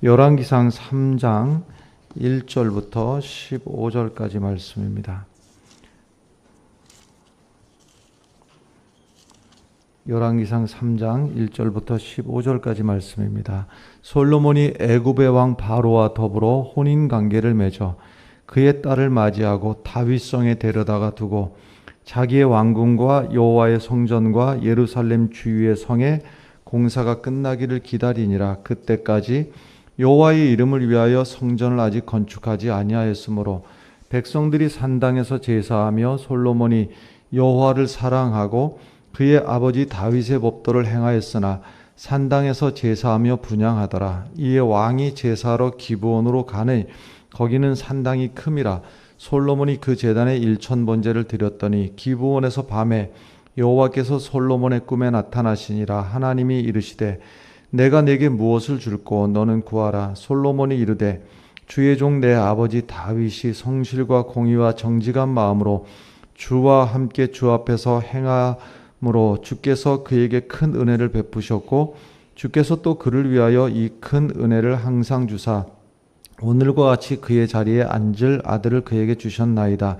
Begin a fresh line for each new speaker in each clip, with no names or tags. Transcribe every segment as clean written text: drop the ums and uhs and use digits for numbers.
열왕기상 3장 1절부터 15절까지 말씀입니다. 열왕기상 3장 1절부터 15절까지 말씀입니다. 솔로몬이 애굽의 왕 바로와 더불어 혼인 관계를 맺어 그의 딸을 맞이하고 다윗성에 데려다가 두고 자기의 왕궁과 여호와의 성전과 예루살렘 주위의 성에 공사가 끝나기를 기다리니라. 그때까지 여호와의 이름을 위하여 성전을 아직 건축하지 아니하였으므로 백성들이 산당에서 제사하며 솔로몬이 여호와를 사랑하고 그의 아버지 다윗의 법도를 행하였으나 산당에서 제사하며 분향하더라. 이에 왕이 제사하러 기브온으로 가니 거기는 산당이 큼이라. 솔로몬이 그 제단에 1000번제를 드렸더니 기브온에서 밤에 여호와께서 솔로몬의 꿈에 나타나시니라. 하나님이 이르시되 내가 네게 무엇을 줄꼬 너는 구하라. 솔로몬이 이르되 주의 종 내 아버지 다윗이 성실과 공의와 정직한 마음으로 주와 함께 주 앞에서 행함으로 주께서 그에게 큰 은혜를 베푸셨고 주께서 또 그를 위하여 이 큰 은혜를 항상 주사 오늘과 같이 그의 자리에 앉을 아들을 그에게 주셨나이다.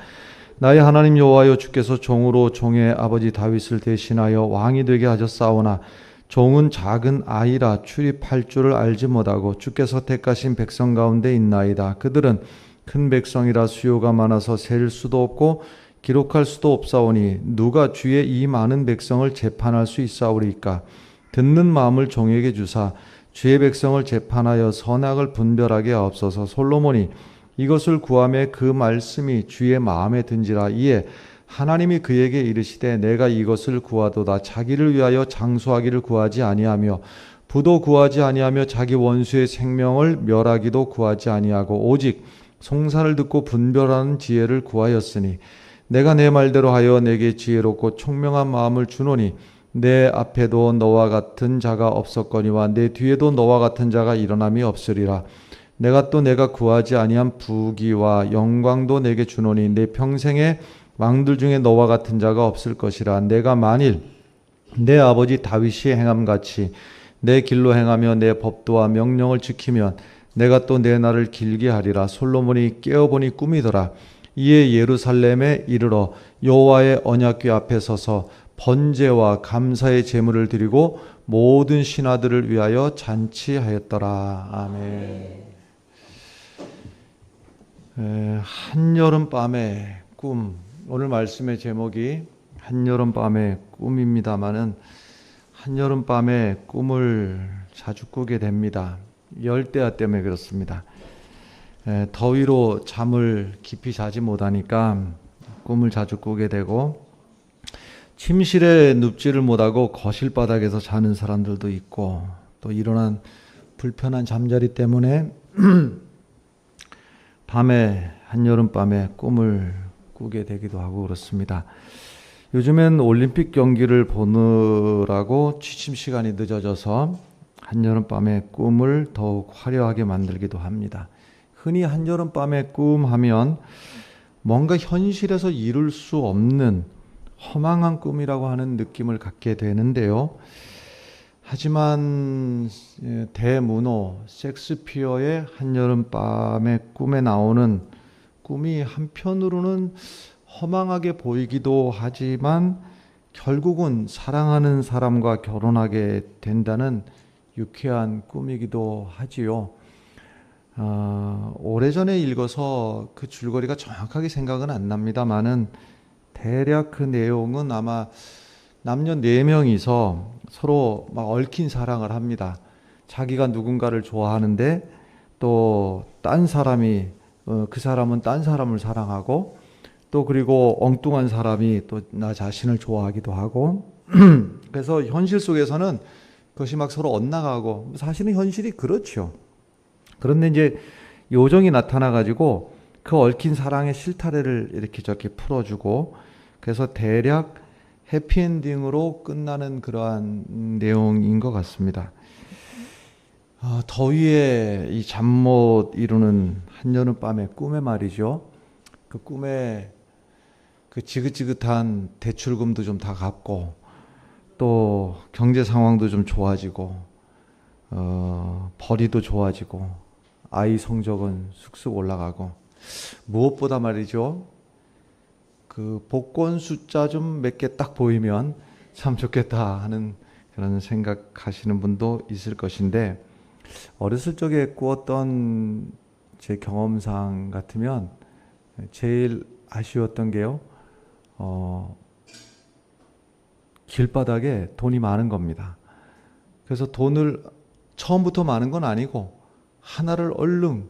나의 하나님 여호와여, 주께서 종으로 종의 아버지 다윗을 대신하여 왕이 되게 하셨사오나 종은 작은 아이라 출입할 줄을 알지 못하고 주께서 택하신 백성 가운데 있나이다. 그들은 큰 백성이라 수요가 많아서 셀 수도 없고 기록할 수도 없사오니 누가 주의 이 많은 백성을 재판할 수 있사오리까? 듣는 마음을 종에게 주사 주의 백성을 재판하여 선악을 분별하게 하옵소서. 솔로몬이 이것을 구하매 그 말씀이 주의 마음에 든지라. 이에 하나님이 그에게 이르시되 내가 이것을 구하도다. 자기를 위하여 장수하기를 구하지 아니하며 부도 구하지 아니하며 자기 원수의 생명을 멸하기도 구하지 아니하고 오직 송사를 듣고 분별하는 지혜를 구하였으니 내가 내 말대로 하여 내게 지혜롭고 총명한 마음을 주노니 내 앞에도 너와 같은 자가 없었거니와 내 뒤에도 너와 같은 자가 일어남이 없으리라. 내가 또 내가 구하지 아니한 부귀와 영광도 내게 주노니 내 평생에 왕들 중에 너와 같은 자가 없을 것이라. 내가 만일 내 아버지 다윗이 행함같이 내 길로 행하며 내 법도와 명령을 지키면 내가 또 내 날을 길게 하리라. 솔로몬이 깨어보니 꿈이더라. 이에 예루살렘에 이르러 여호와의 언약궤 앞에 서서 번제와 감사의 제물을 드리고 모든 신하들을 위하여 잔치하였더라. 아멘. 한여름밤의 꿈. 오늘 말씀의 제목이 한여름밤의 꿈입니다마는 한여름밤에 꿈을 자주 꾸게 됩니다. 열대야 때문에 그렇습니다. 더위로 잠을 깊이 자지 못하니까 꿈을 자주 꾸게 되고 침실에 눕지를 못하고 거실 바닥에서 자는 사람들도 있고 또 일어난 불편한 잠자리 때문에 밤에 한여름밤에 꿈을 꾸게 되기도 하고 그렇습니다. 요즘엔 올림픽 경기를 보느라고 취침 시간이 늦어져서 한여름밤의 꿈을 더욱 화려하게 만들기도 합니다. 흔히 한여름밤의 꿈 하면 뭔가 현실에서 이룰 수 없는 허망한 꿈이라고 하는 느낌을 갖게 되는데요. 하지만 대문호 셰익스피어의 한여름밤의 꿈에 나오는 꿈이 한편으로는 허망하게 보이기도 하지만 결국은 사랑하는 사람과 결혼하게 된다는 유쾌한 꿈이기도 하지요. 오래전에 읽어서 그 줄거리가 정확하게 생각은 안 납니다만은 대략 그 내용은 아마 남녀 4명이서 서로 막 얽힌 사랑을 합니다. 자기가 누군가를 좋아하는데 또 딴 사람이 그 사람은 딴 사람을 사랑하고 또 그리고 엉뚱한 사람이 또 나 자신을 좋아하기도 하고 그래서 현실 속에서는 그것이 막 서로 엇나가고 사실은 현실이 그렇죠. 그런데 이제 요정이 나타나가지고 그 얽힌 사랑의 실타래를 이렇게 저렇게 풀어주고 그래서 대략 해피엔딩으로 끝나는 그러한 내용인 것 같습니다. 더위에 이 잠 못 이루는 한여름밤의 꿈에 말이죠. 그 꿈에 그 지긋지긋한 대출금도 좀 다 갚고 또 경제 상황도 좀 좋아지고 벌이도 좋아지고 아이 성적은 쑥쑥 올라가고, 무엇보다 말이죠, 그 복권 숫자 좀 몇 개 딱 보이면 참 좋겠다 하는 그런 생각하시는 분도 있을 것인데, 어렸을 적에 꾸었던 제 경험상 같으면 제일 아쉬웠던 게요, 길바닥에 돈이 많은 겁니다. 그래서 돈을 처음부터 많은 건 아니고 하나를 얼른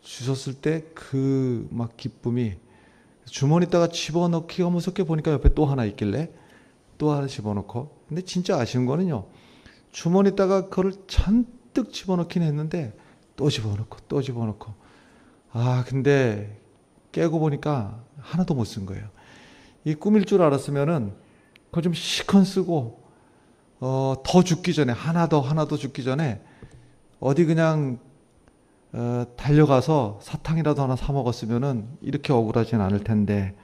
주셨을 때 그 막 기쁨이, 주머니에다가 집어넣기가 무섭게 보니까 옆에 또 하나 있길래 또 하나 집어넣고. 근데 진짜 아쉬운 거는요, 주머니에다가 그걸 잔뜩 집어넣긴 했는데 또 집어넣고 또 집어넣고, 근데 깨고 보니까 하나도 못 쓴 거예요. 이 꿈일 줄 알았으면은 그걸 좀 시컨 쓰고 더 죽기 전에, 하나 더 죽기 전에 어디 그냥 달려가서 사탕이라도 하나 사 먹었으면은 이렇게 억울하진 않을 텐데,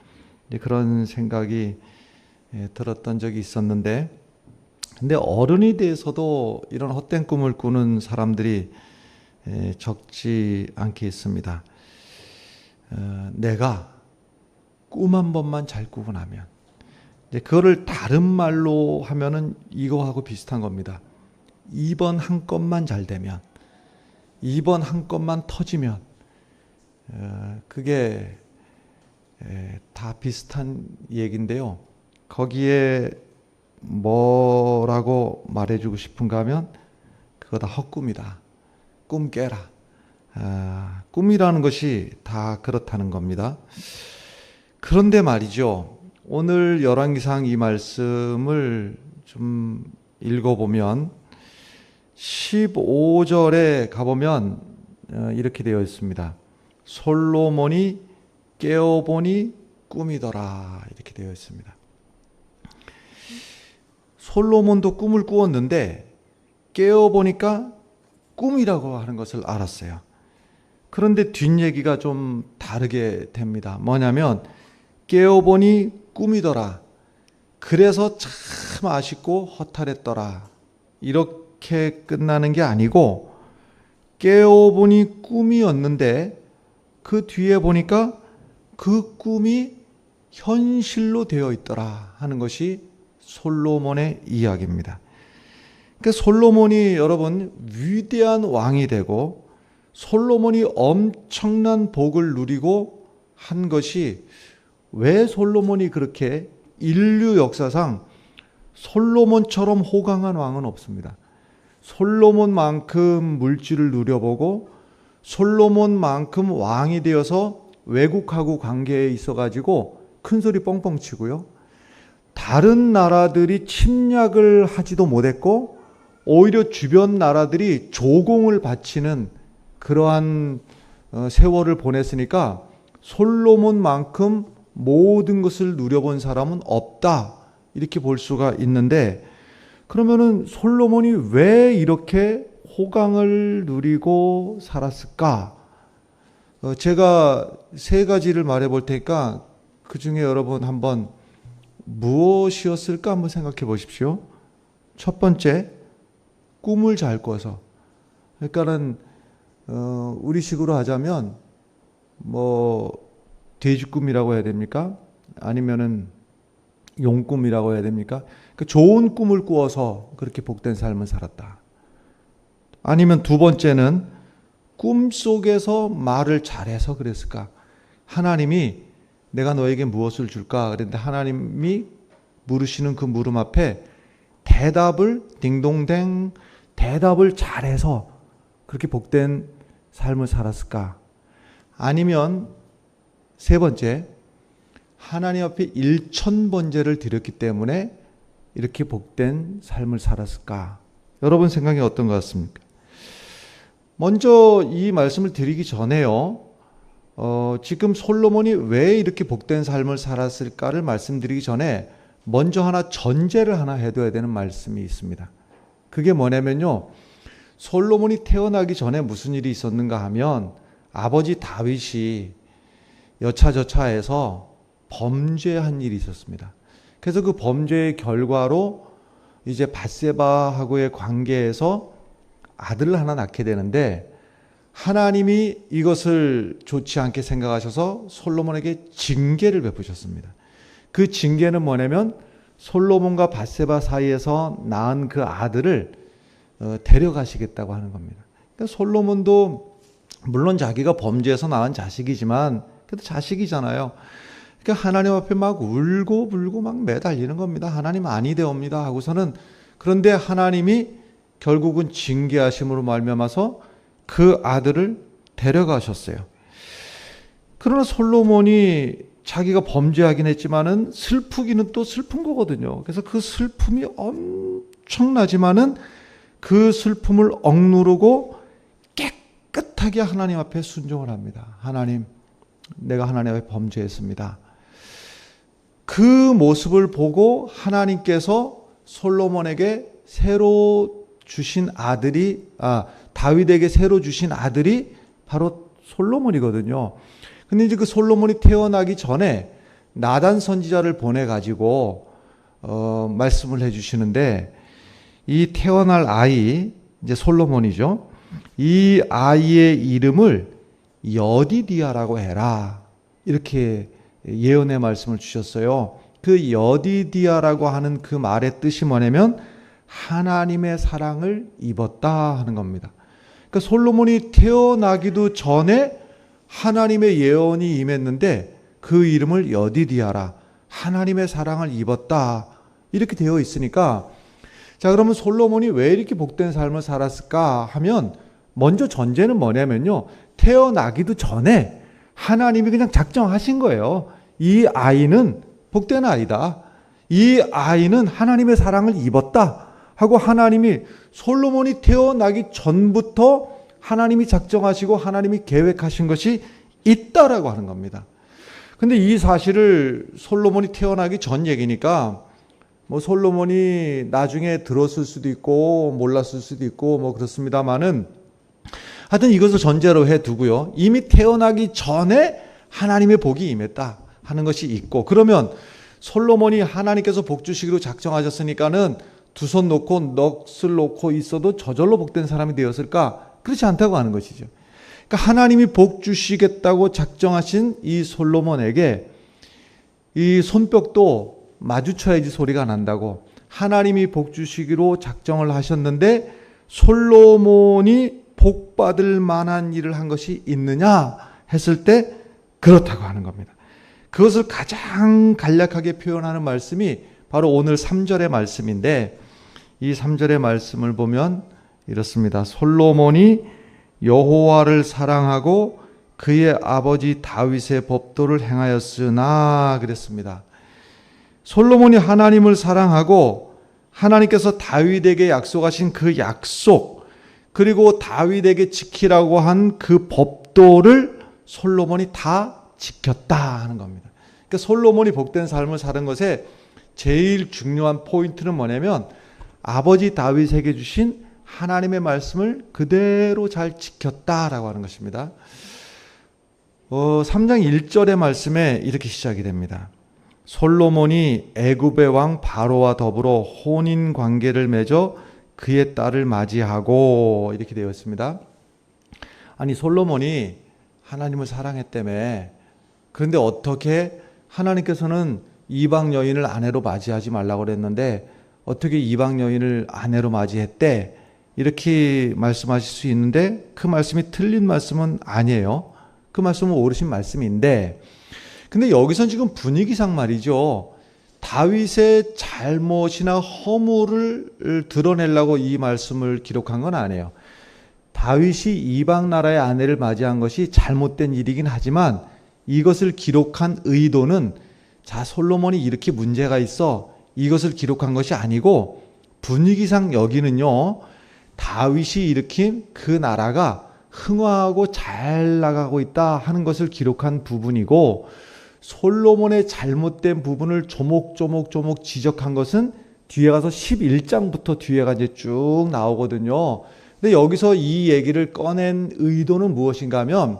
그런 생각이 들었던 적이 있었는데, 근데 어른이 돼서도 이런 헛된 꿈을 꾸는 사람들이 적지 않게 있습니다. 내가 꿈 한 번만 잘 꾸고 나면, 그거를 다른 말로 하면은 이거하고 비슷한 겁니다. 이번 한 건만 잘 되면, 이번 한 건만 터지면, 그게 다 비슷한 얘기인데요. 거기에 뭐라고 말해주고 싶은가 하면 그거 다 헛꿈이다. 꿈 깨라. 꿈이라는 것이 다 그렇다는 겁니다. 그런데 말이죠, 오늘 열왕기상 이 말씀을 좀 읽어보면 15절에 가보면 이렇게 되어 있습니다. 솔로몬이 깨어보니 꿈이더라, 이렇게 되어 있습니다. 솔로몬도 꿈을 꾸었는데 깨어보니까 꿈이라고 하는 것을 알았어요. 그런데 뒷얘기가 좀 다르게 됩니다. 뭐냐면 깨어보니 꿈이더라, 그래서 참 아쉽고 허탈했더라, 이렇게 끝나는 게 아니고, 깨어보니 꿈이었는데 그 뒤에 보니까 그 꿈이 현실로 되어 있더라 하는 것이 솔로몬의 이야기입니다. 그러니까 솔로몬이, 여러분, 위대한 왕이 되고 솔로몬이 엄청난 복을 누리고 한 것이, 왜 솔로몬이 그렇게, 인류 역사상 솔로몬처럼 호강한 왕은 없습니다. 솔로몬만큼 물질을 누려보고 솔로몬만큼 왕이 되어서 외국하고 관계에 있어가지고 큰소리 뻥뻥 치고요, 다른 나라들이 침략을 하지도 못했고 오히려 주변 나라들이 조공을 바치는 그러한 세월을 보냈으니까 솔로몬만큼 모든 것을 누려본 사람은 없다, 이렇게 볼 수가 있는데, 그러면은 솔로몬이 왜 이렇게 호강을 누리고 살았을까? 제가 세 가지를 말해 볼 테니까 그 중에 여러분 한번 무엇이었을까 한번 생각해 보십시오. 첫 번째, 꿈을 잘 꿔서. 그러니까는 우리식으로 하자면 뭐 돼지꿈이라고 해야 됩니까? 아니면은 용꿈이라고 해야 됩니까? 그 좋은 꿈을 꾸어서 그렇게 복된 삶을 살았다. 아니면 두 번째는 꿈속에서 말을 잘해서 그랬을까? 하나님이 내가 너에게 무엇을 줄까? 그랬는데 하나님이 물으시는 그 물음 앞에 대답을, 딩동댕 대답을 잘해서 그렇게 복된 삶을 살았을까? 아니면 세 번째, 하나님 앞에 1000번제를 드렸기 때문에 이렇게 복된 삶을 살았을까? 여러분 생각이 어떤 것 같습니까? 먼저 이 말씀을 드리기 전에요, 지금 솔로몬이 왜 이렇게 복된 삶을 살았을까를 말씀드리기 전에 먼저 전제를 하나 해둬야 되는 말씀이 있습니다. 그게 뭐냐면요, 솔로몬이 태어나기 전에 무슨 일이 있었는가 하면 아버지 다윗이 여차저차해서 범죄한 일이 있었습니다. 그래서 그 범죄의 결과로 이제 밧세바하고의 관계에서 아들을 하나 낳게 되는데 하나님이 이것을 좋지 않게 생각하셔서 솔로몬에게 징계를 베푸셨습니다. 그 징계는 뭐냐면 솔로몬과 밧세바 사이에서 낳은 그 아들을 데려가시겠다고 하는 겁니다. 그러니까 솔로몬도 물론 자기가 범죄해서 낳은 자식이지만 그래도 자식이잖아요. 그러니까 하나님 앞에 막 울고 불고 막 매달리는 겁니다. 하나님 아니 되옵니다 하고서는. 그런데 하나님이 결국은 징계하심으로 말미암아서 그 아들을 데려가셨어요. 그러나 솔로몬이 자기가 범죄하긴 했지만은 슬프기는 또 슬픈 거거든요. 그래서 그 슬픔이 엄청나지만은 그 슬픔을 억누르고 깨끗하게 하나님 앞에 순종을 합니다. 하나님, 내가 하나님 앞에 범죄했습니다. 그 모습을 보고 하나님께서 솔로몬에게 새로 주신 아들이, 다윗에게 새로 주신 아들이 바로 솔로몬이거든요. 근데 이제 그 솔로몬이 태어나기 전에 나단 선지자를 보내가지고, 말씀을 해주시는데, 이 태어날 아이, 이제 솔로몬이죠. 이 아이의 이름을 여디디아라고 해라. 이렇게 예언의 말씀을 주셨어요. 그 여디디아라고 하는 그 말의 뜻이 뭐냐면 하나님의 사랑을 입었다 하는 겁니다. 그러니까 솔로몬이 태어나기도 전에 하나님의 예언이 임했는데 그 이름을 여디디아라, 하나님의 사랑을 입었다, 이렇게 되어 있으니까, 자, 그러면 솔로몬이 왜 이렇게 복된 삶을 살았을까 하면 먼저 전제는 뭐냐면요, 태어나기도 전에 하나님이 그냥 작정하신 거예요. 이 아이는 복된 아이다, 이 아이는 하나님의 사랑을 입었다 하고 하나님이 솔로몬이 태어나기 전부터 하나님이 작정하시고 하나님이 계획하신 것이 있다라고 하는 겁니다. 근데 이 사실을 솔로몬이 태어나기 전 얘기니까 뭐 솔로몬이 나중에 들었을 수도 있고 몰랐을 수도 있고 뭐 그렇습니다만은, 하여튼 이것을 전제로 해 두고요, 이미 태어나기 전에 하나님의 복이 임했다 하는 것이 있고, 그러면 솔로몬이 하나님께서 복 주시기로 작정하셨으니까는 두 손 놓고 넋을 놓고 있어도 저절로 복된 사람이 되었을까? 그렇지 않다고 하는 것이죠. 그러니까 하나님이 복 주시겠다고 작정하신 이 솔로몬에게 이 손뼉도 마주쳐야지 소리가 난다고, 하나님이 복 주시기로 작정을 하셨는데 솔로몬이 복 받을 만한 일을 한 것이 있느냐 했을 때 그렇다고 하는 겁니다. 그것을 가장 간략하게 표현하는 말씀이 바로 오늘 3절의 말씀인데, 이 3절의 말씀을 보면 이렇습니다. 솔로몬이 여호와를 사랑하고 그의 아버지 다윗의 법도를 행하였으나 그랬습니다. 솔로몬이 하나님을 사랑하고 하나님께서 다윗에게 약속하신 그 약속, 그리고 다윗에게 지키라고 한 그 법도를 솔로몬이 다 지켰다 하는 겁니다. 그러니까 솔로몬이 복된 삶을 사는 것에 제일 중요한 포인트는 뭐냐면 아버지 다윗에게 주신 하나님의 말씀을 그대로 잘 지켰다라고 하는 것입니다. 3장 1절의 말씀에 이렇게 시작이 됩니다. 솔로몬이 애굽의 왕 바로와 더불어 혼인 관계를 맺어 그의 딸을 맞이하고, 이렇게 되어 있습니다. 아니, 솔로몬이 하나님을 사랑했다며. 그런데 어떻게 하나님께서는 이방 여인을 아내로 맞이하지 말라고 그랬는데 어떻게 이방 여인을 아내로 맞이했대? 이렇게 말씀하실 수 있는데 그 말씀이 틀린 말씀은 아니에요. 그 말씀은 옳으신 말씀인데, 근데 여기선 지금 분위기상 말이죠, 다윗의 잘못이나 허물을 드러내려고 이 말씀을 기록한 건 아니에요. 다윗이 이방 나라의 아내를 맞이한 것이 잘못된 일이긴 하지만 이것을 기록한 의도는, 자, 솔로몬이 이렇게 문제가 있어, 이것을 기록한 것이 아니고 분위기상 여기는요, 다윗이 일으킨 그 나라가 흥화하고 잘 나가고 있다 하는 것을 기록한 부분이고, 솔로몬의 잘못된 부분을 조목조목 지적한 것은 뒤에 가서 11장부터 뒤에가 이제 쭉 나오거든요. 근데 여기서 이 얘기를 꺼낸 의도는 무엇인가 하면,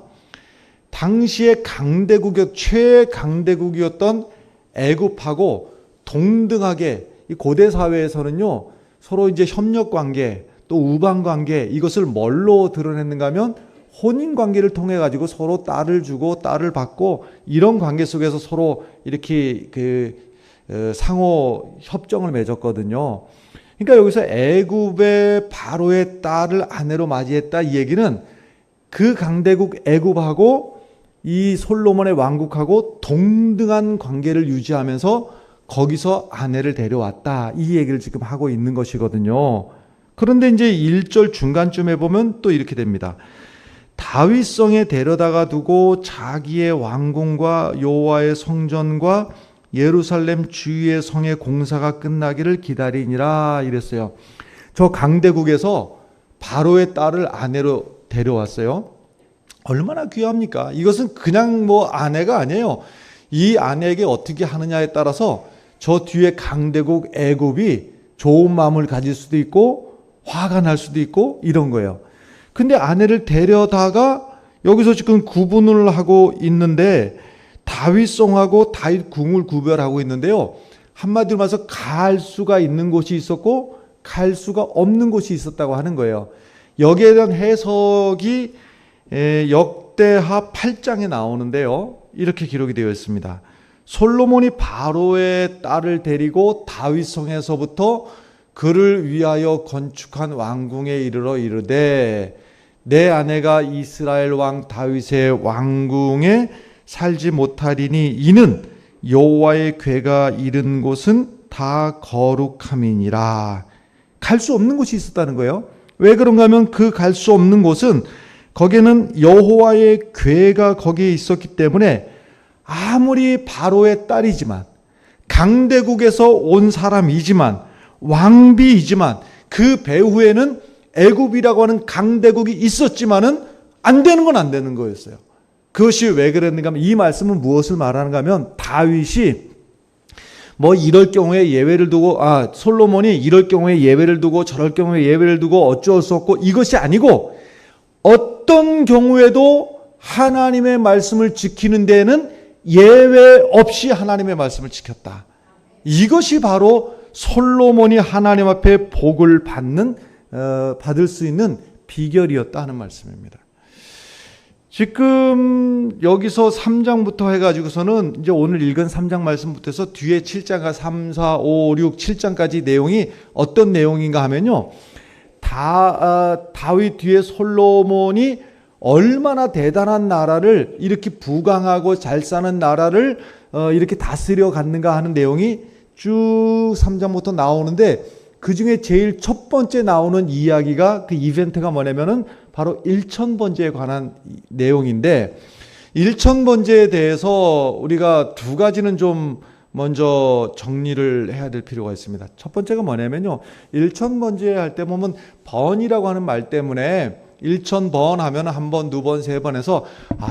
당시의 강대국의 최강대국이었던 애굽하고 동등하게, 이 고대 사회에서는요 서로 이제 협력 관계, 또 우방관계, 이것을 뭘로 드러냈는가 하면 혼인관계를 통해 가지고 서로 딸을 주고 딸을 받고 이런 관계 속에서 서로 이렇게 상호 협정을 맺었거든요. 그러니까 여기서 애굽의 바로의 딸을 아내로 맞이했다, 이 얘기는 그 강대국 애굽하고 이 솔로몬의 왕국하고 동등한 관계를 유지하면서 거기서 아내를 데려왔다, 이 얘기를 지금 하고 있는 것이거든요. 그런데 이제 1절 중간쯤에 보면 또 이렇게 됩니다. 다윗성에 데려다가 두고 자기의 왕궁과 여호와의 성전과 예루살렘 주위의 성의 공사가 끝나기를 기다리니라 이랬어요. 저 강대국에서 바로의 딸을 아내로 데려왔어요. 얼마나 귀합니까? 이것은 그냥 아내가 아니에요. 이 아내에게 어떻게 하느냐에 따라서 저 뒤에 강대국 애굽이 좋은 마음을 가질 수도 있고 화가 날 수도 있고 이런 거예요. 근데 아내를 데려다가 여기서 지금 구분을 하고 있는데 다윗성하고 다윗 궁을 구별하고 있는데요. 한마디로 말해서 갈 수가 있는 곳이 있었고 갈 수가 없는 곳이 있었다고 하는 거예요. 여기에 대한 해석이 역대하 8장에 나오는데요. 이렇게 기록이 되어 있습니다. 솔로몬이 바로의 딸을 데리고 다윗성에서부터 그를 위하여 건축한 왕궁에 이르러 이르되 내 아내가 이스라엘 왕 다윗의 왕궁에 살지 못하리니 이는 여호와의 궤가 이른 곳은 다 거룩함이니라. 갈 수 없는 곳이 있었다는 거예요. 왜 그런가 하면 그 갈 수 없는 곳은 거기에는 여호와의 궤가 거기에 있었기 때문에 아무리 바로의 딸이지만 강대국에서 온 사람이지만 왕비이지만 그 배후에는 애굽이라고 하는 강대국이 있었지만은 안 되는 건 안 되는 거였어요. 그것이 왜 그랬는가 하면 이 말씀은 무엇을 말하는가 하면 다윗이 이럴 경우에 예외를 두고 솔로몬이 이럴 경우에 예외를 두고 저럴 경우에 예외를 두고 어쩔 수 없고 이것이 아니고 어떤 경우에도 하나님의 말씀을 지키는 데에는 예외 없이 하나님의 말씀을 지켰다. 이것이 바로 솔로몬이 하나님 앞에 복을 받을 수 있는 비결이었다 하는 말씀입니다. 지금 여기서 3장부터 해가지고서는 이제 오늘 읽은 3장 말씀부터 해서 뒤에 7장과 3, 4, 5, 6, 7장까지 내용이 어떤 내용인가 하면요. 다윗 뒤에 솔로몬이 얼마나 대단한 나라를 이렇게 부강하고 잘 사는 나라를 이렇게 다스려 갔는가 하는 내용이 쭉 3장부터 나오는데 그 중에 제일 첫 번째 나오는 이야기가 그 이벤트가 뭐냐면은 바로 1000번제에 관한 내용인데 1000번제에 대해서 우리가 두 가지는 좀 먼저 정리를 해야 될 필요가 있습니다. 첫 번째가 뭐냐면요. 1000번제 할 때 보면 번이라고 하는 말 때문에 1000번 하면 한 번, 두 번, 세 번 해서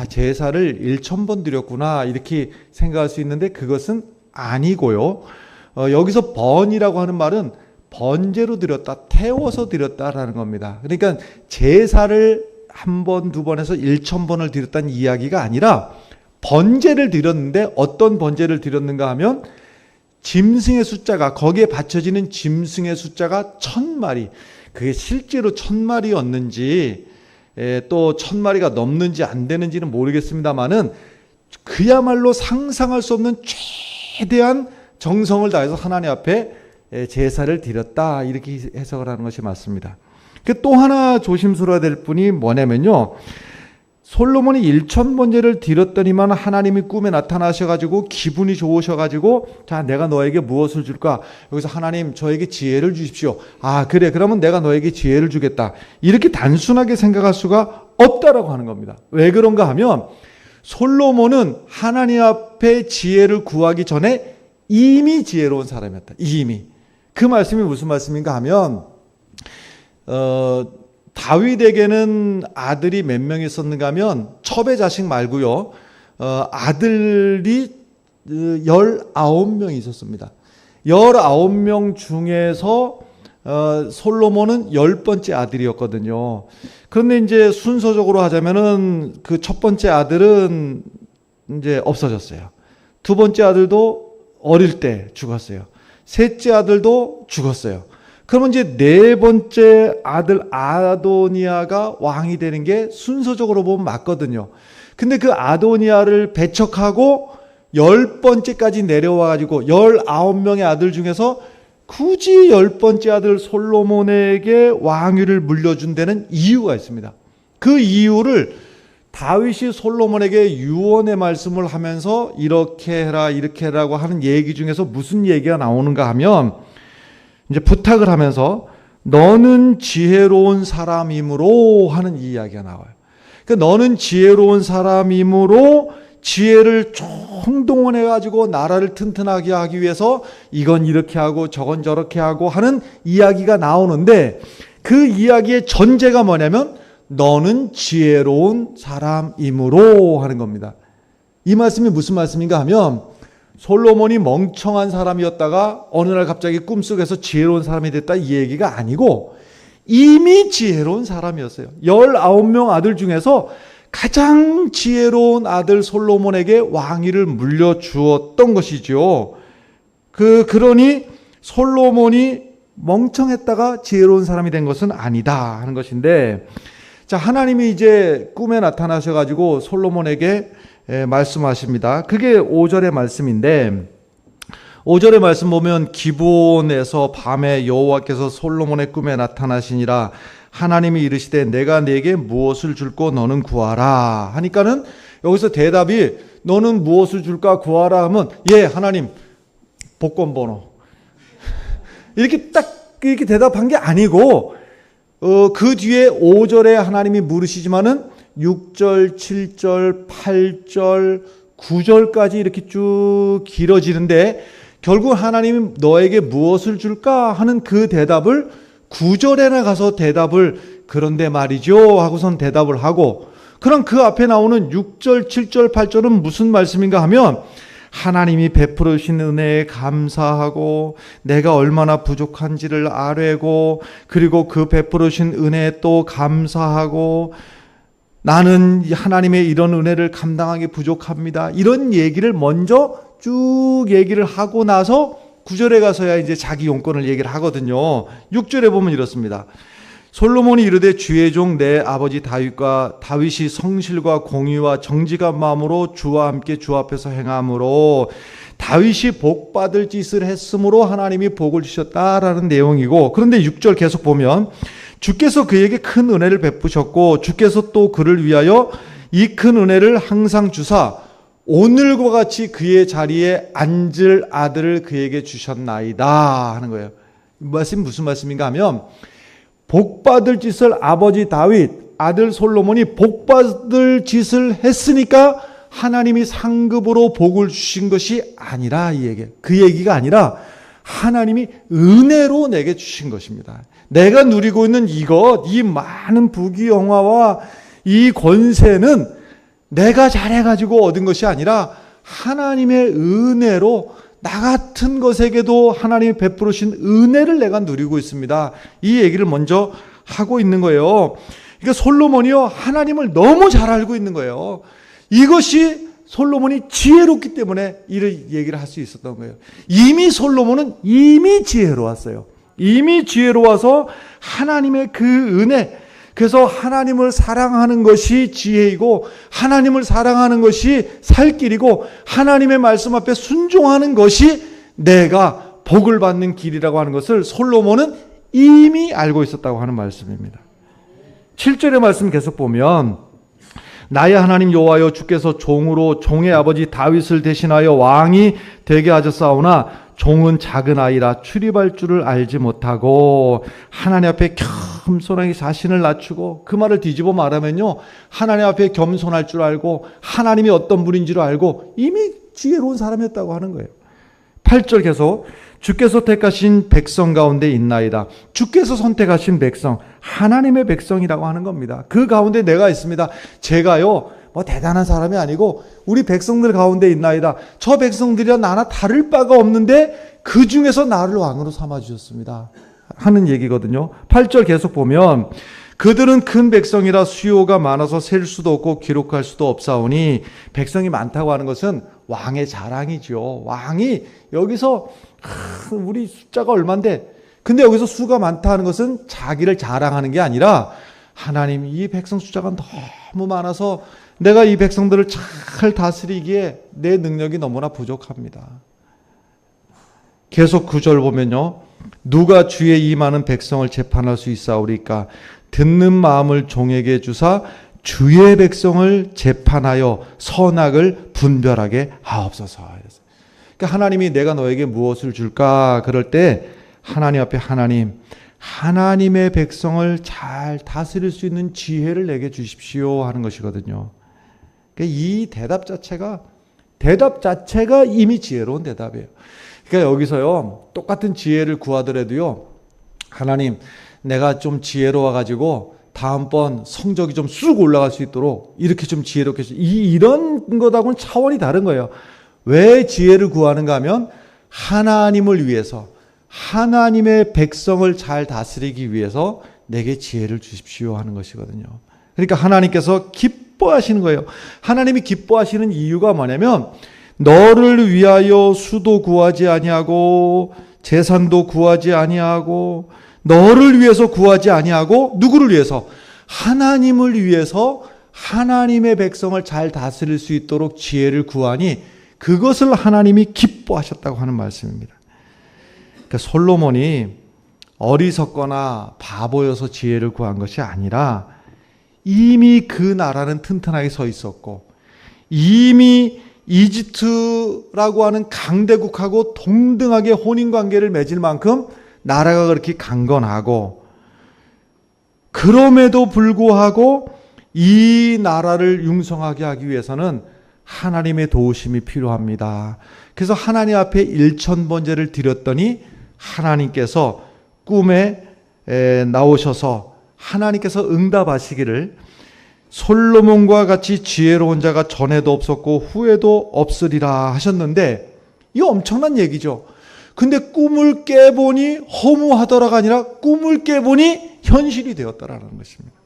제사를 1000번 드렸구나 이렇게 생각할 수 있는데 그것은 아니고요. 여기서 번이라고 하는 말은 번제로 드렸다, 태워서 드렸다라는 겁니다. 그러니까 제사를 한 번, 두 번 해서 1000번을 드렸다는 이야기가 아니라 번제를 드렸는데 어떤 번제를 드렸는가 하면 짐승의 숫자가 거기에 바쳐지는 짐승의 숫자가 1000마리, 그게 실제로 1000마리였는지 또 1000마리가 넘는지 안 되는지는 모르겠습니다만은 그야말로 상상할 수 없는 최대한 정성을 다해서 하나님 앞에 제사를 드렸다 이렇게 해석을 하는 것이 맞습니다. 또 하나 조심스러워야 될 분이 뭐냐면요. 솔로몬이 1000번제를 드렸더니만 하나님이 꿈에 나타나셔가지고 기분이 좋으셔가지고 자 내가 너에게 무엇을 줄까? 여기서 하나님 저에게 지혜를 주십시오. 그래 그러면 내가 너에게 지혜를 주겠다. 이렇게 단순하게 생각할 수가 없다라고 하는 겁니다. 왜 그런가 하면 솔로몬은 하나님 앞에 지혜를 구하기 전에 이미 지혜로운 사람이었다. 이미. 그 말씀이 무슨 말씀인가 하면 다윗에게는 아들이 몇 명 있었는가 하면 첩의 자식 말고요. 아들이 19명이 있었습니다. 19명 중에서 솔로몬은 10번째 아들이었거든요. 그런데 이제 순서적으로 하자면은 그 첫 번째 아들은 이제 없어졌어요. 두 번째 아들도 어릴 때 죽었어요. 셋째 아들도 죽었어요. 그러면 이제 네 번째 아들 아도니아가 왕이 되는 게 순서적으로 보면 맞거든요. 근데 그 아도니아를 배척하고 10번째까지 내려와가지고 19명의 아들 중에서 굳이 10번째 아들 솔로몬에게 왕위를 물려준 데는 이유가 있습니다. 그 이유를 다윗이 솔로몬에게 유언의 말씀을 하면서 이렇게 해라 이렇게 해라고 하는 얘기 중에서 무슨 얘기가 나오는가 하면 이제 부탁을 하면서 너는 지혜로운 사람이므로 하는 이 이야기가 나와요. 그러니까 너는 지혜로운 사람이므로 지혜를 총동원해 가지고 나라를 튼튼하게 하기 위해서 이건 이렇게 하고 저건 저렇게 하고 하는 이야기가 나오는데 그 이야기의 전제가 뭐냐면 너는 지혜로운 사람이므로 하는 겁니다. 이 말씀이 무슨 말씀인가 하면 솔로몬이 멍청한 사람이었다가 어느 날 갑자기 꿈속에서 지혜로운 사람이 됐다 이 얘기가 아니고 이미 지혜로운 사람이었어요. 19명 아들 중에서 가장 지혜로운 아들 솔로몬에게 왕위를 물려주었던 것이죠. 그러니 솔로몬이 멍청했다가 지혜로운 사람이 된 것은 아니다 하는 것인데, 자, 하나님이 이제 꿈에 나타나셔가지고 솔로몬에게 말씀하십니다. 그게 5절의 말씀인데 5절의 말씀 보면 기브온에서 밤에 여호와께서 솔로몬의 꿈에 나타나시니라. 하나님이 이르시되 내가 네게 무엇을 줄고 너는 구하라 하니까는 여기서 대답이 너는 무엇을 줄까 구하라 하면 예 하나님 복권 번호 이렇게 딱 이렇게 대답한 게 아니고 그 뒤에 5절에 하나님이 물으시지만은 6절, 7절, 8절, 9절까지 이렇게 쭉 길어지는데 결국 하나님이 너에게 무엇을 줄까 하는 그 대답을 9절에나 가서 대답을 그런데 말이죠 하고선 대답을 하고 그럼 그 앞에 나오는 6절, 7절, 8절은 무슨 말씀인가 하면 하나님이 베풀어 주신 은혜에 감사하고 내가 얼마나 부족한지를 아뢰고 그리고 그 베풀어 주신 은혜에 또 감사하고 나는 하나님의 이런 은혜를 감당하기 부족합니다. 이런 얘기를 먼저 쭉 얘기를 하고 나서 9절에 가서야 이제 자기 용건을 얘기를 하거든요. 6절에 보면 이렇습니다. 솔로몬이 이르되 주의 종 내 아버지 다윗이 성실과 공의와 정직한 마음으로 주와 함께 주 앞에서 행함으로 다윗이 복 받을 짓을 했으므로 하나님이 복을 주셨다라는 내용이고 그런데 6절 계속 보면 주께서 그에게 큰 은혜를 베푸셨고 주께서 또 그를 위하여 이 큰 은혜를 항상 주사 오늘과 같이 그의 자리에 앉을 아들을 그에게 주셨나이다 하는 거예요. 이 말씀이 무슨 말씀인가 하면 복받을 짓을 아버지 다윗, 아들 솔로몬이 복받을 짓을 했으니까 하나님이 상급으로 복을 주신 것이 아니라 이 얘기. 그 얘기가 아니라 하나님이 은혜로 내게 주신 것입니다. 내가 누리고 있는 이 많은 부귀영화와 이 권세는 내가 잘해가지고 얻은 것이 아니라 하나님의 은혜로 나 같은 것에게도 하나님이 베풀어 주신 은혜를 내가 누리고 있습니다. 이 얘기를 먼저 하고 있는 거예요. 그러니까 솔로몬이요 하나님을 너무 잘 알고 있는 거예요. 이것이 솔로몬이 지혜롭기 때문에 이런 얘기를 할 수 있었던 거예요. 이미 솔로몬은 이미 지혜로웠어요. 이미 지혜로워서 하나님의 그 은혜, 그래서 하나님을 사랑하는 것이 지혜이고 하나님을 사랑하는 것이 살 길이고 하나님의 말씀 앞에 순종하는 것이 내가 복을 받는 길이라고 하는 것을 솔로몬은 이미 알고 있었다고 하는 말씀입니다. 7절의 말씀 계속 보면 나의 하나님 여호와여 주께서 종으로 종의 아버지 다윗을 대신하여 왕이 되게 하셨사오나 종은 작은 아이라 출입할 줄을 알지 못하고 하나님 앞에 겸손하게 자신을 낮추고 그 말을 뒤집어 말하면요 하나님 앞에 겸손할 줄 알고 하나님이 어떤 분인지를 알고 이미 지혜로운 사람이었다고 하는 거예요. 8절 계속 주께서 택하신 백성 가운데 있나이다. 주께서 선택하신 백성 하나님의 백성이라고 하는 겁니다. 그 가운데 내가 있습니다. 제가요 뭐 대단한 사람이 아니고 우리 백성들 가운데 있나이다. 저 백성들이야 나나 다를 바가 없는데 그 중에서 나를 왕으로 삼아주셨습니다 하는 얘기거든요. 8절 계속 보면 그들은 큰 백성이라 수요가 많아서 셀 수도 없고 기록할 수도 없사오니 백성이 많다고 하는 것은 왕의 자랑이죠. 왕이 여기서 우리 숫자가 얼만데 근데 여기서 수가 많다 하는 것은 자기를 자랑하는 게 아니라 하나님, 이 백성 숫자가 너무 많아서 내가 이 백성들을 잘 다스리기에 내 능력이 너무나 부족합니다. 계속 9절 보면요. 누가 주의 이 많은 백성을 재판할 수 있사오리까? 듣는 마음을 종에게 주사 주의 백성을 재판하여 선악을 분별하게 하옵소서. 그러니까 하나님이 내가 너에게 무엇을 줄까? 그럴 때 하나님 앞에 하나님의 백성을 잘 다스릴 수 있는 지혜를 내게 주십시오 하는 것이거든요. 그러니까 이 대답 자체가 이미 지혜로운 대답이에요. 그러니까 여기서요, 똑같은 지혜를 구하더라도요, 하나님, 내가 좀 지혜로워 가지고 다음번 성적이 좀 쑥 올라갈 수 있도록 이렇게 좀 지혜롭게 이런 것하고는 차원이 다른 거예요. 왜 지혜를 구하는가 하면 하나님을 위해서, 하나님의 백성을 잘 다스리기 위해서 내게 지혜를 주십시오 하는 것이거든요. 그러니까 하나님께서 기뻐하시는 거예요. 하나님이 기뻐하시는 이유가 뭐냐면 너를 위하여 수도 구하지 아니하고 재산도 구하지 아니하고 너를 위해서 구하지 아니하고 누구를 위해서? 하나님을 위해서 하나님의 백성을 잘 다스릴 수 있도록 지혜를 구하니 그것을 하나님이 기뻐하셨다고 하는 말씀입니다. 그러니까 솔로몬이 어리석거나 바보여서 지혜를 구한 것이 아니라 이미 그 나라는 튼튼하게 서 있었고 이미 이집트라고 하는 강대국하고 동등하게 혼인관계를 맺을 만큼 나라가 그렇게 강건하고 그럼에도 불구하고 이 나라를 융성하게 하기 위해서는 하나님의 도우심이 필요합니다. 그래서 하나님 앞에 일천번제를 드렸더니 하나님께서 꿈에 나오셔서 하나님께서 응답하시기를 솔로몬과 같이 지혜로운 자가 전에도 없었고 후에도 없으리라 하셨는데 이거 엄청난 얘기죠. 근데 꿈을 깨보니 허무하더라가 아니라 꿈을 깨보니 현실이 되었다라는 것입니다.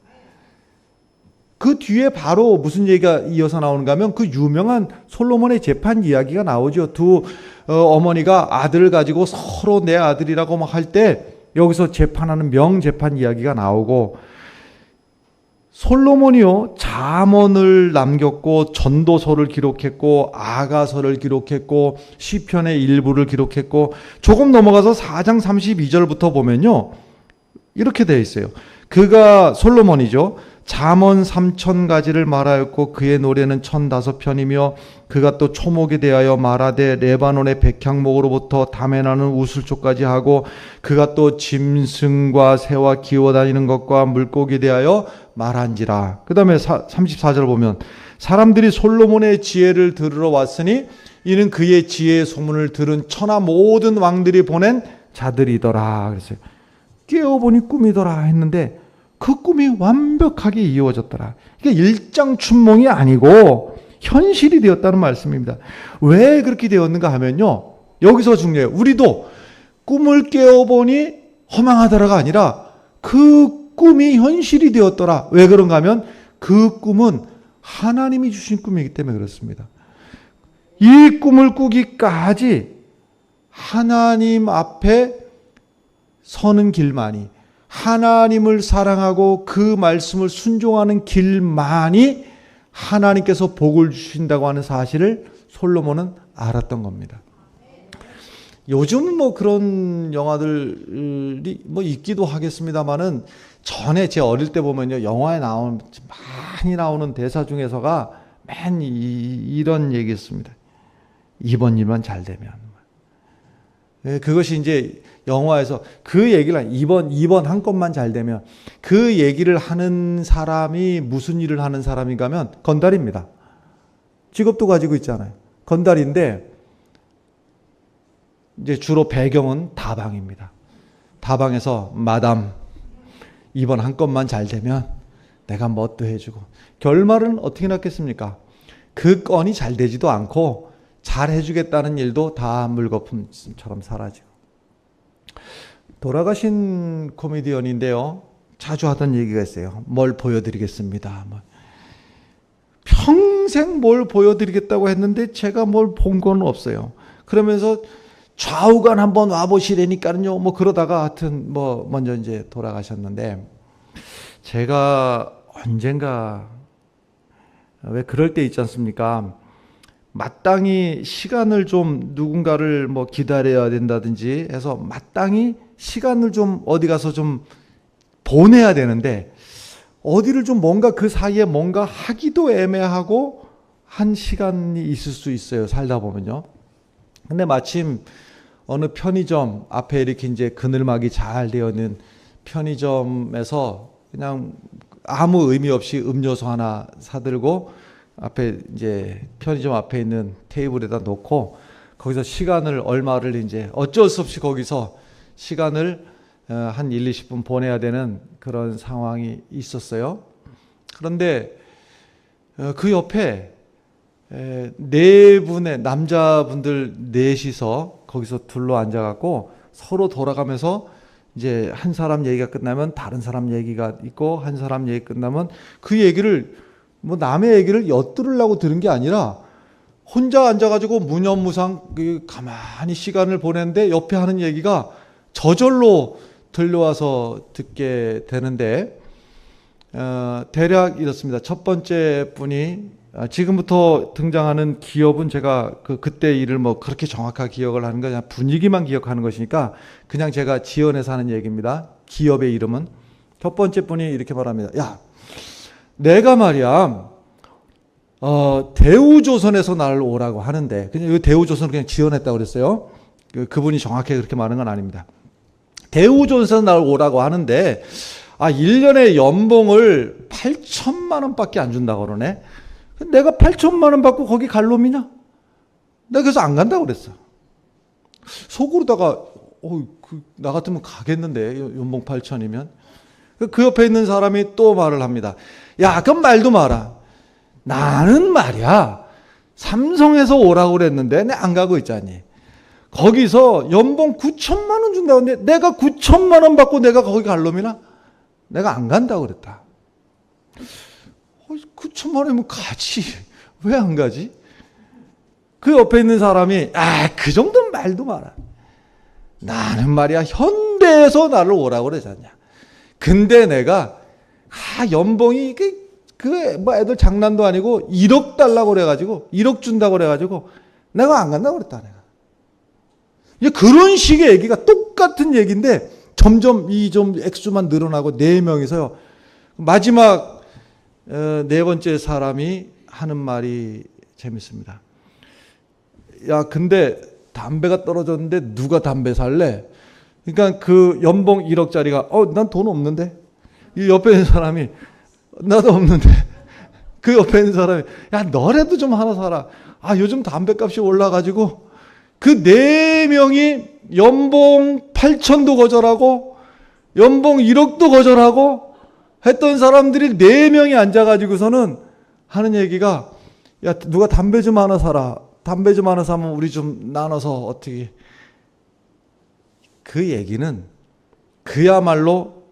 그 뒤에 바로 무슨 얘기가 이어서 나오는가 하면 그 유명한 솔로몬의 재판 이야기가 나오죠. 두 어머니가 아들을 가지고 서로 내 아들이라고 막 할 때 여기서 재판하는 명재판 이야기가 나오고 솔로몬이요 잠언을 남겼고 전도서를 기록했고 아가서를 기록했고 시편의 일부를 기록했고 조금 넘어가서 4장 32절부터 보면요 이렇게 되어 있어요. 그가 솔로몬이죠. 잠언 3000가지를 말하였고 그의 노래는 1005편이며 그가 또 초목에 대하여 말하되 레바논의 백향목으로부터 담에 나는 우슬초까지 하고 그가 또 짐승과 새와 기어다니는 것과 물고기에 대하여 말한지라. 그 다음에 34절 보면 사람들이 솔로몬의 지혜를 들으러 왔으니 이는 그의 지혜의 소문을 들은 천하 모든 왕들이 보낸 자들이더라. 그랬어요. 깨어보니 꿈이더라 했는데 그 꿈이 완벽하게 이루어졌더라. 그러니까 일장춘몽이 아니고 현실이 되었다는 말씀입니다. 왜 그렇게 되었는가 하면요. 여기서 중요해요. 우리도 꿈을 깨어보니 허망하더라가 아니라 그 꿈이 현실이 되었더라. 왜 그런가 하면 그 꿈은 하나님이 주신 꿈이기 때문에 그렇습니다. 이 꿈을 꾸기까지 하나님 앞에 서는 길만이 하나님을 사랑하고 그 말씀을 순종하는 길만이 하나님께서 복을 주신다고 하는 사실을 솔로몬은 알았던 겁니다. 요즘은 뭐 그런 영화들이 뭐 있기도 하겠습니다만은 전에 제 어릴 때 보면요 영화에 많이 나오는 대사 중에서가 맨 이런 얘기였습니다. 이번 일만 잘 되면. 그것이 이제 영화에서 그 얘기를 이번 한 건만 잘 되면 그 얘기를 하는 사람이 무슨 일을 하는 사람인가 하면 건달입니다. 직업도 가지고 있잖아요. 건달인데 이제 주로 배경은 다방입니다. 다방에서 마담 이번 한 건만 잘 되면 내가 뭣도 해주고 결말은 어떻게 났겠습니까? 그 건이 잘 되지도 않고 잘 해주겠다는 일도 다 물거품처럼 사라지고. 돌아가신 코미디언인데요. 자주 하던 얘기가 있어요. 뭘 보여드리겠습니다. 평생 뭘 보여드리겠다고 했는데 제가 뭘 본 건 없어요. 그러면서 좌우간 한번 와보시라니까요. 뭐 그러다가 하여튼 뭐 먼저 이제 돌아가셨는데, 제가 언젠가 왜 그럴 때 있지 않습니까? 마땅히 시간을 좀 누군가를 뭐 기다려야 된다든지 해서 마땅히 시간을 좀 어디 가서 좀 보내야 되는데, 어디를 좀 뭔가 그 사이에 뭔가 하기도 애매하고 한 시간이 있을 수 있어요. 살다 보면요. 근데 마침 어느 편의점 앞에 이렇게 이제 그늘막이 잘 되어 있는 편의점에서 그냥 아무 의미 없이 음료수 하나 사들고 앞에 이제 편의점 앞에 있는 테이블에다 놓고 거기서 시간을 얼마를 이제 어쩔 수 없이 거기서 시간을 한 1, 20분 보내야 되는 그런 상황이 있었어요. 그런데 그 옆에 네 분의 남자분들 넷이서 거기서 둘러 앉아갖고 서로 돌아가면서 이제 한 사람 얘기가 끝나면 다른 사람 얘기가 있고, 한 사람 얘기 끝나면 그 얘기를 뭐 남의 얘기를 엿들으려고 들은 게 아니라 혼자 앉아가지고 무념무상 가만히 시간을 보내는데 옆에 하는 얘기가 저절로 들려와서 듣게 되는데, 대략 이렇습니다. 첫 번째 분이 지금부터 등장하는 기업은 제가 그때 일을 뭐 그렇게 정확하게 기억을 하는 거 그냥 분위기만 기억하는 것이니까 그냥 제가 지어내서 하는 얘기입니다. 기업의 이름은. 첫 번째 분이 이렇게 말합니다. 야, 내가 말이야 대우조선에서 나를 오라고 하는데, 그냥 대우조선을 그냥 지어냈다고 그랬어요. 그분이 정확하게 그렇게 말하는 건 아닙니다. 대우조선에서 나를 오라고 하는데 1년에 연봉을 8천만 원밖에 안 준다고 그러네. 내가 8천만 원 받고 거기 갈 놈이냐? 내가 그래서 안 간다고 그랬어. 속으로다가 나 같으면 가겠는데, 연봉 8천이면. 그 옆에 있는 사람이 또 말을 합니다. 야, 그럼 말도 마라. 나는 말이야 삼성에서 오라고 그랬는데 내가 안 가고 있잖니. 거기서 연봉 9천만 원 준다고 했는데 내가 9천만 원 받고 내가 거기 갈 놈이나? 내가 안 간다고 그랬다. 9천만 원이면 가지. 왜 안 가지? 그 옆에 있는 사람이 그 정도는 말도 마라. 나는 말이야 현대에서 나를 오라고 그러잖냐. 근데 내가 연봉이 뭐 애들 장난도 아니고 1억 달라고 그래가지고 1억 준다고 그래가지고 내가 안 간다고 그랬다. 내가 이제 그런 식의 얘기가 똑같은 얘기인데 점점 이 좀 액수만 늘어나고 4명이서요. 마지막 네 번째 사람이 하는 말이 재밌습니다. 야, 근데 담배가 떨어졌는데 누가 담배 살래? 그러니까 그 연봉 1억짜리가 난 돈 없는데. 이 옆에 있는 사람이 나도 없는데. 그 옆에 있는 사람이 야, 너라도 좀 하나 사라. 요즘 담배값이 올라가지고 그 4명이 연봉 8천도 거절하고 연봉 1억도 거절하고 했던 사람들이 4명이 앉아가지고서는 하는 얘기가 야, 누가 담배 좀 하나 사라. 담배 좀 하나 사면 우리 좀 나눠서 어떻게. 그 얘기는 그야말로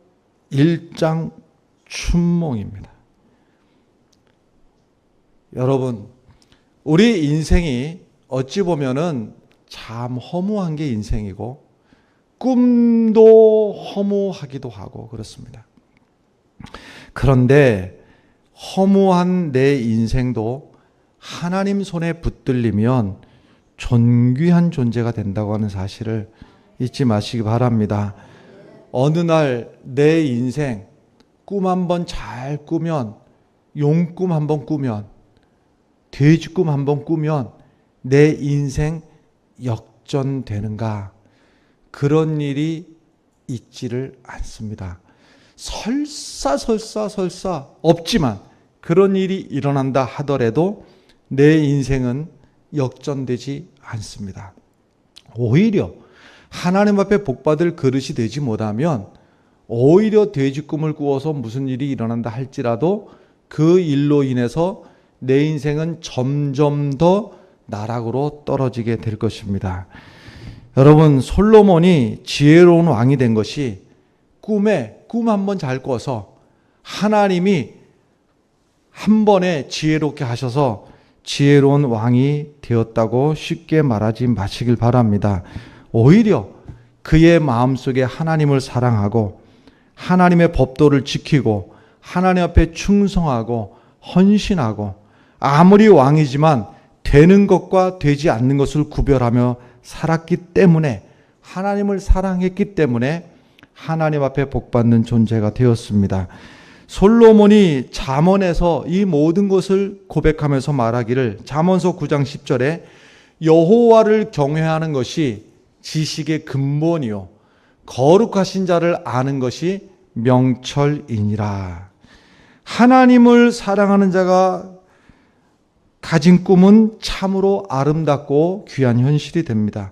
일장춘몽입니다. 여러분, 우리 인생이 어찌 보면은 참 허무한 게 인생이고 꿈도 허무하기도 하고 그렇습니다. 그런데 허무한 내 인생도 하나님 손에 붙들리면 존귀한 존재가 된다고 하는 사실을 잊지 마시기 바랍니다. 어느 날 내 인생 꿈 한번 잘 꾸면, 용꿈 한번 꾸면, 돼지꿈 한번 꾸면 내 인생 역전되는가? 그런 일이 있지를 않습니다. 설사 없지만 그런 일이 일어난다 하더라도 내 인생은 역전되지 않습니다. 오히려 하나님 앞에 복받을 그릇이 되지 못하면 오히려 돼지꿈을 꾸어서 무슨 일이 일어난다 할지라도 그 일로 인해서 내 인생은 점점 더 나락으로 떨어지게 될 것입니다. 여러분, 솔로몬이 지혜로운 왕이 된 것이 꿈에 꿈 한번 잘 꿔서 하나님이 한 번에 지혜롭게 하셔서 지혜로운 왕이 되었다고 쉽게 말하지 마시길 바랍니다. 오히려 그의 마음속에 하나님을 사랑하고 하나님의 법도를 지키고 하나님 앞에 충성하고 헌신하고 아무리 왕이지만 되는 것과 되지 않는 것을 구별하며 살았기 때문에, 하나님을 사랑했기 때문에 하나님 앞에 복받는 존재가 되었습니다. 솔로몬이 잠언에서 이 모든 것을 고백하면서 말하기를, 잠언서 9장 10절에 여호와를 경외하는 것이 지식의 근본이요 거룩하신 자를 아는 것이 명철이니라. 하나님을 사랑하는 자가 가진 꿈은 참으로 아름답고 귀한 현실이 됩니다.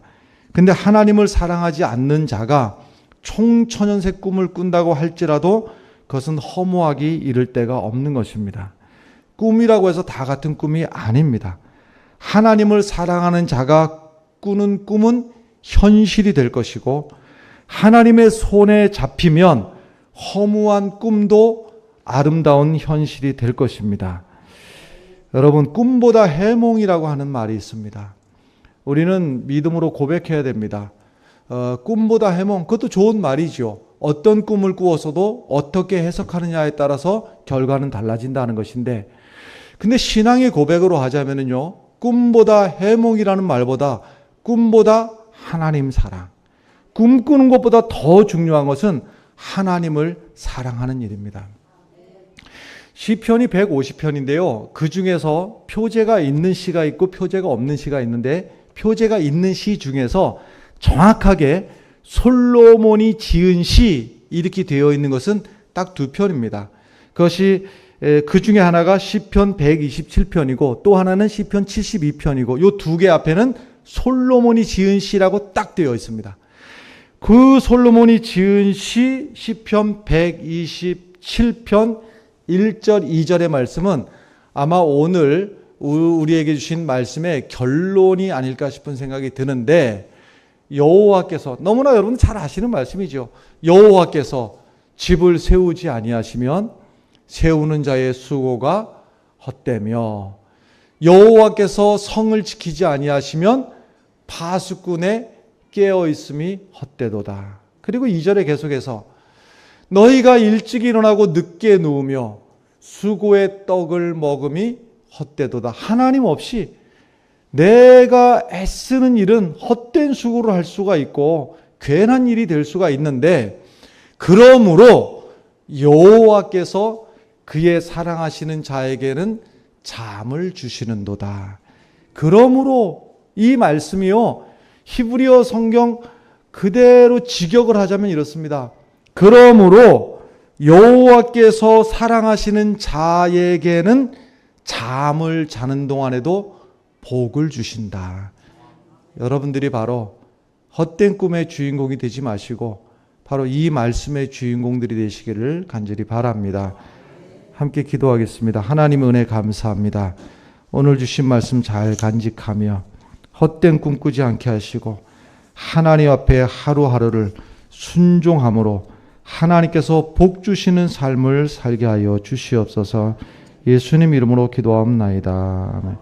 근데 하나님을 사랑하지 않는 자가 총천연색 꿈을 꾼다고 할지라도 그것은 허무하기 이를 데가 없는 것입니다. 꿈이라고 해서 다 같은 꿈이 아닙니다. 하나님을 사랑하는 자가 꾸는 꿈은 현실이 될 것이고, 하나님의 손에 잡히면 허무한 꿈도 아름다운 현실이 될 것입니다. 여러분, 꿈보다 해몽이라고 하는 말이 있습니다. 우리는 믿음으로 고백해야 됩니다. 꿈보다 해몽, 그것도 좋은 말이죠. 어떤 꿈을 꾸어서도 어떻게 해석하느냐에 따라서 결과는 달라진다는 것인데, 근데 신앙의 고백으로 하자면요, 꿈보다 해몽이라는 말보다 꿈보다 하나님 사랑, 꿈꾸는 것보다 더 중요한 것은 하나님을 사랑하는 일입니다. 시편이 150편인데요. 그 중에서 표제가 있는 시가 있고 표제가 없는 시가 있는데, 표제가 있는 시 중에서 정확하게 솔로몬이 지은 시 이렇게 되어 있는 것은 딱 2편입니다. 그것이 그 중에 하나가 시편 127편이고 또 하나는 시편 72편이고, 이 두 개 앞에는 솔로몬이 지은 시라고 딱 되어 있습니다. 그 솔로몬이 지은 시 시편 127편 1절 2절의 말씀은 아마 오늘 우리에게 주신 말씀의 결론이 아닐까 싶은 생각이 드는데, 여호와께서, 너무나 여러분 잘 아시는 말씀이죠. 여호와께서 집을 세우지 아니하시면 세우는 자의 수고가 헛되며, 여호와께서 성을 지키지 아니하시면 파수꾼의 깨어있음이 헛되도다. 그리고 2절에 계속해서 너희가 일찍 일어나고 늦게 누우며 수고의 떡을 먹음이 헛되도다. 하나님 없이 내가 애쓰는 일은 헛된 수고를 할 수가 있고 괜한 일이 될 수가 있는데, 그러므로 여호와께서 그의 사랑하시는 자에게는 잠을 주시는도다. 그러므로 이 말씀이요, 히브리어 성경 그대로 직역을 하자면 이렇습니다. 그러므로 여호와께서 사랑하시는 자에게는 잠을 자는 동안에도 복을 주신다. 여러분들이 바로 헛된 꿈의 주인공이 되지 마시고 바로 이 말씀의 주인공들이 되시기를 간절히 바랍니다. 함께 기도하겠습니다. 하나님 은혜 감사합니다. 오늘 주신 말씀 잘 간직하며 헛된 꿈 꾸지 않게 하시고 하나님 앞에 하루하루를 순종함으로 하나님께서 복 주시는 삶을 살게 하여 주시옵소서. 예수님 이름으로 기도하옵나이다. 아멘.